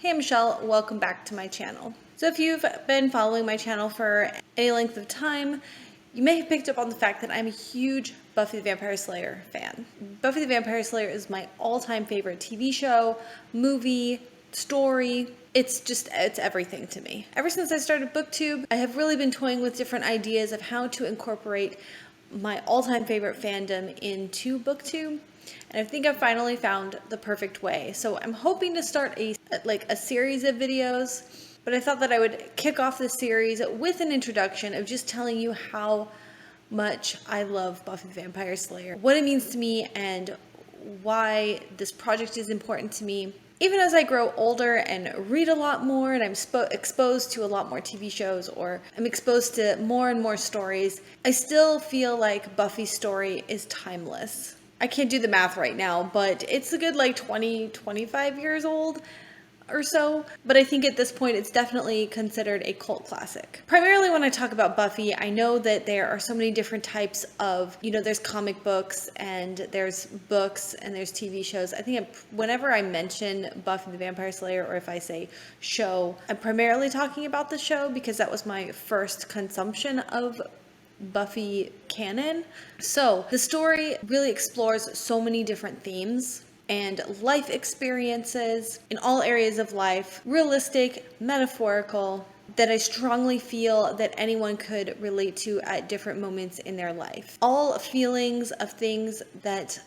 Hey, I'm Michelle, welcome back to my channel. So if you've been following my channel for any length of time, you may have picked up on the fact that I'm a huge Buffy the Vampire Slayer fan. Buffy the Vampire Slayer is my all-time favorite TV show, movie, story. It's everything to me. Ever since I started BookTube, I have really been toying with different ideas of how to incorporate my all-time favorite fandom into BookTube. And I think I've finally found the perfect way. So I'm hoping to start a series of videos, but I thought that I would kick off the series with an introduction of just telling you how much I love Buffy the Vampire Slayer, what it means to me, and why this project is important to me. Even as I grow older and read a lot more and I'm exposed to a lot more TV shows, or I'm exposed to more and more stories, I still feel like Buffy's story is timeless. I can't do the math right now, but it's a good 25 years old or so. But I think at this point it's definitely considered a cult classic. Primarily when I talk about Buffy, I know that there are so many different types of, there's comic books and there's books and there's TV shows. I think whenever I mention Buffy the Vampire Slayer, or if I say show, I'm primarily talking about the show because that was my first consumption of Buffy canon. So the story really explores so many different themes and life experiences in all areas of life, realistic, metaphorical, that I strongly feel that anyone could relate to at different moments in their life. All feelings of things that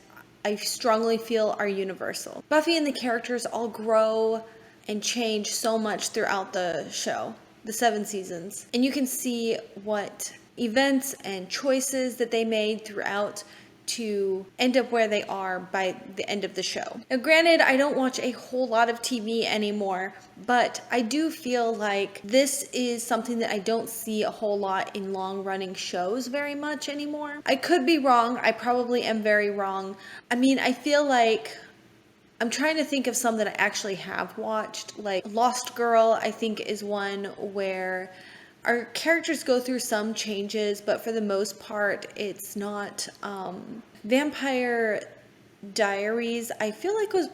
I strongly feel are universal. Buffy and the characters all grow and change so much throughout the show, the 7 seasons. And you can see what events and choices that they made throughout to end up where they are by the end of the show. Now, granted, I don't watch a whole lot of TV anymore, but I do feel like this is something that I don't see a whole lot in long-running shows very much anymore. I could be wrong. I probably am very wrong. I feel like I'm trying to think of some that I actually have watched. Like Lost Girl, I think, is one where our characters go through some changes, but for the most part, it's not. Vampire Diaries, I feel like was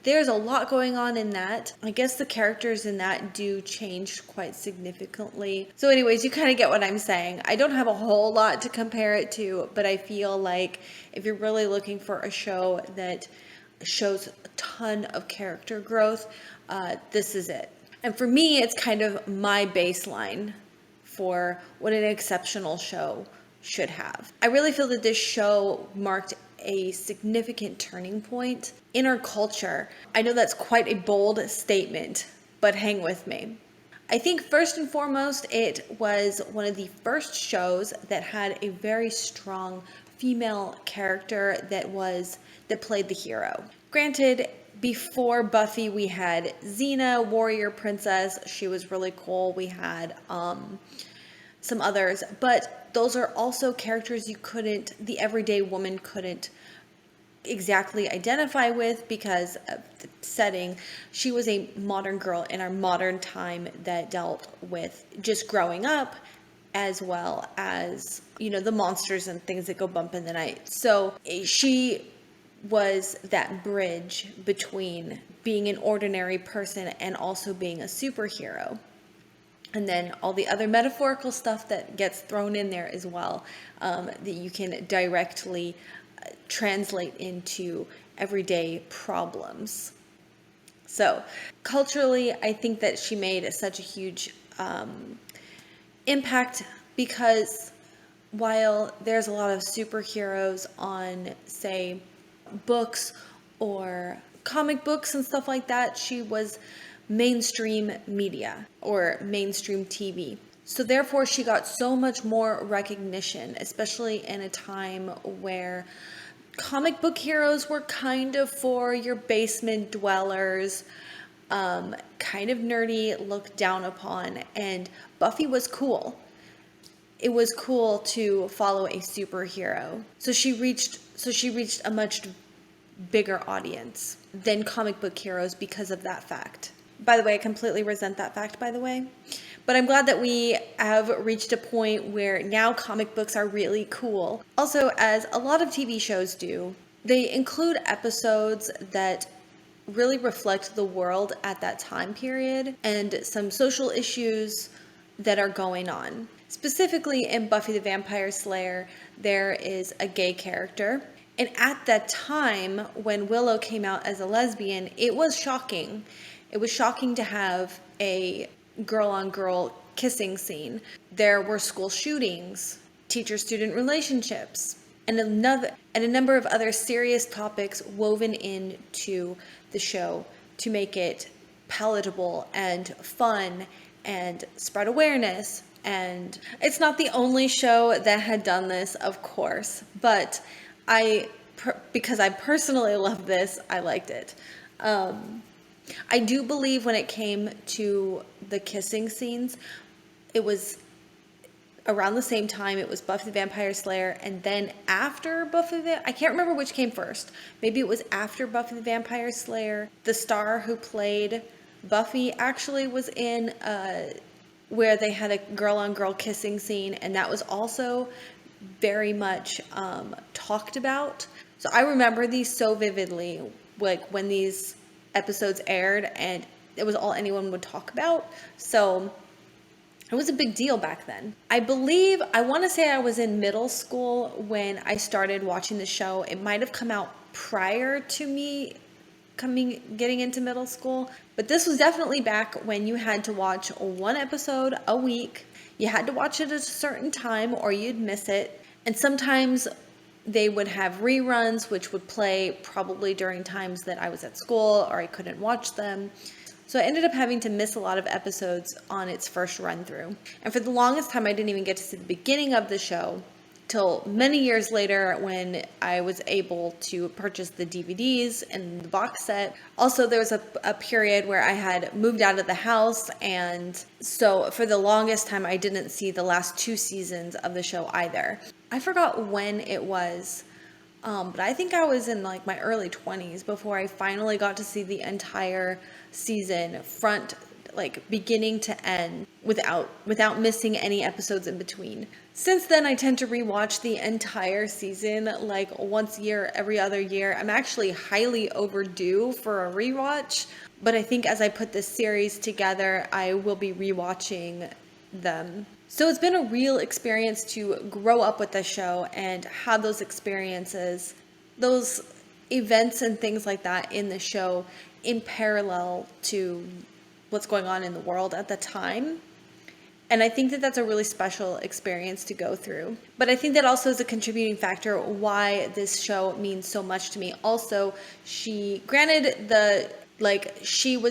there's a lot going on in that. I guess the characters in that do change quite significantly. So anyways, you kind of get what I'm saying. I don't have a whole lot to compare it to, but I feel like if you're really looking for a show that shows a ton of character growth, this is it. And for me, it's kind of my baseline for what an exceptional show should have. I really feel that this show marked a significant turning point in our culture. I know that's quite a bold statement, but hang with me. I think first and foremost, it was one of the first shows that had a very strong female character that played the hero. Granted, before Buffy, we had Xena, warrior princess. She was really cool. We had some others, but those are also characters the everyday woman couldn't exactly identify with because of the setting. She was a modern girl in our modern time that dealt with just growing up, as well as, the monsters and things that go bump in the night. So she was that bridge between being an ordinary person and also being a superhero. And then all the other metaphorical stuff that gets thrown in there as well, that you can directly translate into everyday problems. So culturally, I think that she made such a huge impact because while there's a lot of superheroes on, say, books or comic books and stuff like that, she was mainstream media or mainstream TV. So therefore she got so much more recognition, especially in a time where comic book heroes were kind of for your basement dwellers, kind of nerdy, looked down upon, and Buffy was cool. It was cool to follow a superhero. So she reached a much bigger audience than comic book heroes because of that fact. By the way, I completely resent that fact, by the way. But I'm glad that we have reached a point where now comic books are really cool. Also, as a lot of TV shows do, they include episodes that really reflect the world at that time period and some social issues that are going on. Specifically in Buffy the Vampire Slayer, there is a gay character. And at that time, when Willow came out as a lesbian, it was shocking. It was shocking to have a girl-on-girl kissing scene. There were school shootings, teacher-student relationships, and a number of other serious topics woven into the show to make it palatable and fun and spread awareness. And it's not the only show that had done this, of course, but because I personally love this, I liked it. I do believe when it came to the kissing scenes, it was around the same time. It was Buffy the Vampire Slayer, and then after I can't remember which came first. Maybe it was after Buffy the Vampire Slayer. The star who played Buffy actually was in where they had a girl-on-girl kissing scene, and that was also very much talked about. So I remember these so vividly, like when these episodes aired, and it was all anyone would talk about. So it was a big deal back then. I want to say I was in middle school when I started watching the show. It might have come out prior to me getting into middle school, but this was definitely back when you had to watch one episode a week. You had to watch it at a certain time or you'd miss it. And sometimes they would have reruns, which would play probably during times that I was at school or I couldn't watch them. So I ended up having to miss a lot of episodes on its first run through. And for the longest time, I didn't even get to see the beginning of the show till many years later when I was able to purchase the DVDs and the box set. Also, there was a period where I had moved out of the house, and so for the longest time, I didn't see the last 2 seasons of the show either. I forgot when it was, but I think I was in like my early 20s before I finally got to see the entire season beginning to end without missing any episodes in between. Since then, I tend to rewatch the entire season like once a year, every other year. I'm actually highly overdue for a rewatch, but I think as I put this series together, I will be rewatching them. So it's been a real experience to grow up with the show and have those experiences, those events and things like that in the show in parallel to what's going on in the world at the time. And I think that that's a really special experience to go through. But I think that also is a contributing factor why this show means so much to me. Also, she was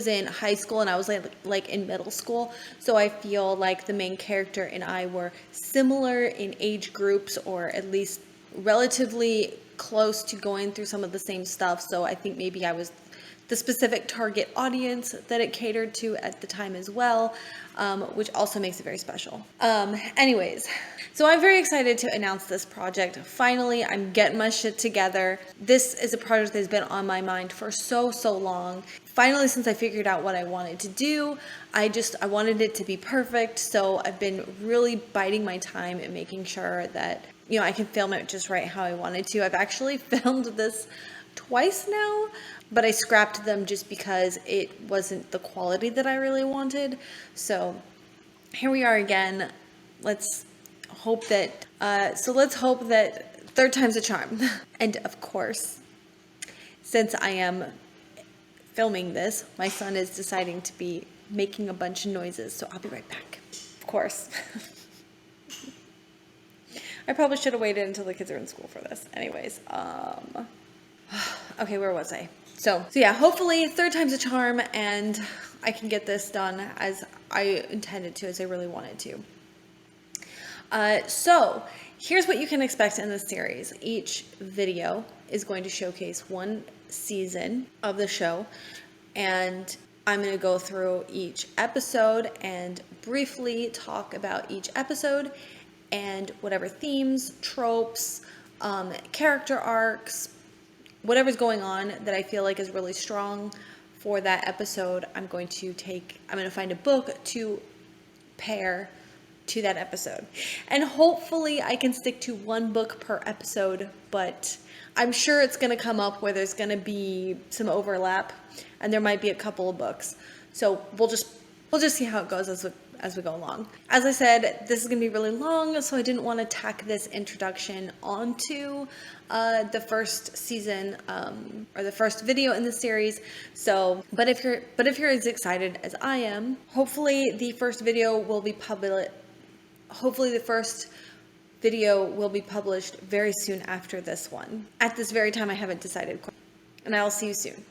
in high school and I was like in middle school. So I feel like the main character and I were similar in age groups, or at least relatively close to going through some of the same stuff. So I think maybe I was the specific target audience that it catered to at the time as well, which also makes it very special. Anyways, so I'm very excited to announce this project. Finally, I'm getting my shit together. This is a project that's been on my mind for so long. Finally, since I figured out what I wanted to do, I wanted it to be perfect. So I've been really biding my time and making sure that, I can film it just right how I wanted to. I've actually filmed this twice now, but I scrapped them just because it wasn't the quality that I really wanted. So here we are again. Let's hope that third time's a charm. And of course, since I am filming this, my son is deciding to be making a bunch of noises, so I'll be right back. Of course. I probably should have waited until the kids are in school for this. Anyways, okay, where was I? So yeah, hopefully third time's a charm and I can get this done as I intended to, as I really wanted to. So here's what you can expect in this series. Each video is going to showcase one season of the show, and I'm going to go through each episode and briefly talk about each episode and whatever themes, tropes, character arcs, whatever's going on that I feel like is really strong for that episode. I'm going to find a book to pair to that episode. And hopefully I can stick to one book per episode, but I'm sure it's going to come up where there's going to be some overlap and there might be a couple of books. So we'll just see how it goes as we go along. As I said, this is going to be really long, so I didn't want to tack this introduction onto the first season or the first video in the series. So, but if you're as excited as I am, hopefully the first video will be published. Hopefully the first video will be published very soon after this one. At this very time, I haven't decided quite. And I'll see you soon.